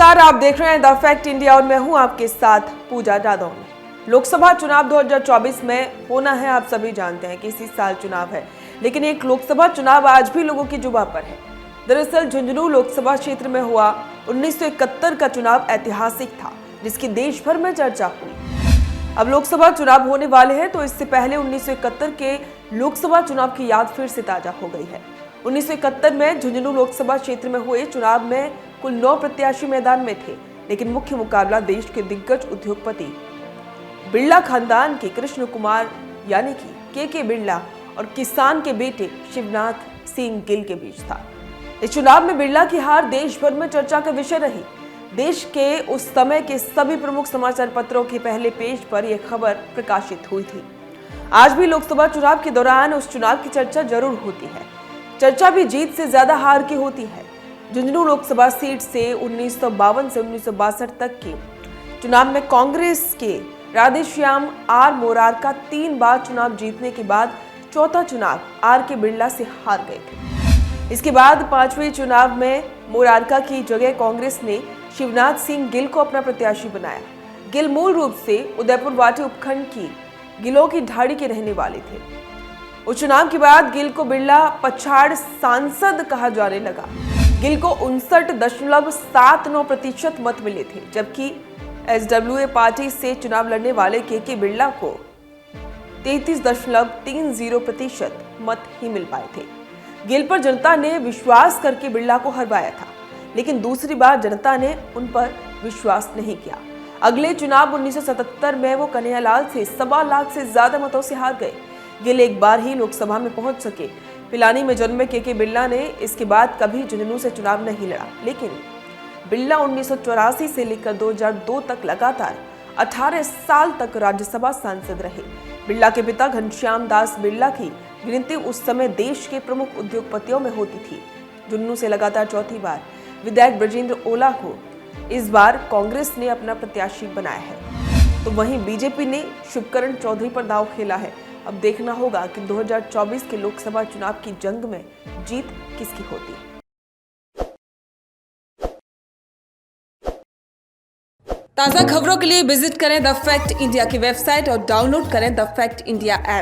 नमस्कार, आप देख रहे हैं द फैक्ट इंडिया और मैं हूं आपके साथ पूजा यादव। लोकसभा चुनाव 2024 में होना है, आप सभी जानते हैं कि इसी साल चुनाव है, लेकिन एक लोकसभा चुनाव आज भी लोगों की जुबान पर है। दरअसल झुंझुनू लोकसभा क्षेत्र में हुआ 1971 का चुनाव ऐतिहासिक था, जिसकी देश भर में चर्चा हुई। अब लोकसभा चुनाव होने वाले हैं, तो इससे पहले 1971 के लोकसभा चुनाव की याद फिर से ताजा हो गई है। 1971 में झुंझुनू लोकसभा क्षेत्र में हुए चुनाव में कुल 9 प्रत्याशी मैदान में थे, लेकिन मुख्य मुकाबला देश के दिग्गज उद्योगपति बिरला खानदान के कृष्ण कुमार यानी कि के बिरला और किसान के बेटे शिवनाथ सिंह गिल के बीच था। इस चुनाव में बिरला की हार देश भर में चर्चा का विषय रही। देश के उस समय के सभी प्रमुख समाचार पत्रों के पहले पेज पर यह खबर प्रकाशित हुई थी। आज भी लोकसभा चुनाव के दौरान उस चुनाव की चर्चा जरूर होती है। चर्चा भी जीत से ज्यादा हार की होती है। झुंझुनू लोकसभा सीट से 1952 से 1962 तक के चुनाव में कांग्रेस के राधेश्याम आर मोरारका 3 बार चुनाव जीतने के बाद चौथा चुनाव आर के बिरला से हार गए थे। इसके बाद 5वें चुनाव में मोरारका की जगह कांग्रेस ने शिवनाथ सिंह गिल को अपना प्रत्याशी बनाया। गिल मूल रूप से उदयपुर वाटी उपखंड की गिलों की ढाड़ी के रहने वाले थे। उस चुनाव के बाद गिल को बिरला पछाड़ सांसद कहा जाने लगा। गिल को 59.79% मत मिले थे, जबकि एसडब्ल्यूए पार्टी से चुनाव लड़ने वाले के बिरला को 33.30% मत ही मिल पाए थे। गिल पर जनता ने विश्वास करके बिरला को हरवाया था, लेकिन दूसरी बार जनता ने उन पर विश्वास नहीं किया। अगले चुनाव 1977 में वो कन्हैयालाल से 1.25 लाख से ज्यादा मतों से हार गए। गिल एक बार ही लोकसभा में पहुंच सके। पिलानी में जन्मे के बिरला ने इसके बाद कभी झुंझुनू से चुनाव नहीं लड़ा, लेकिन बिरला 1984 से लेकर 2002 तक लगातार 18 साल तक राज्यसभा सांसद रहे। बिरला के पिता घनश्याम दास बिरला की गिनती उस समय देश के प्रमुख उद्योगपतियों में होती थी। झुंझुनू से लगातार चौथी बार विधायक ब्रजेंद्र ओला को इस बार कांग्रेस ने अपना प्रत्याशी बनाया है, तो वहीं बीजेपी ने शिवकरण चौधरी पर दांव खेला है। अब देखना होगा कि 2024 के लोकसभा चुनाव की जंग में जीत किसकी होती है। ताजा खबरों के लिए विजिट करें द फैक्ट इंडिया की वेबसाइट और डाउनलोड करें द फैक्ट इंडिया ऐप।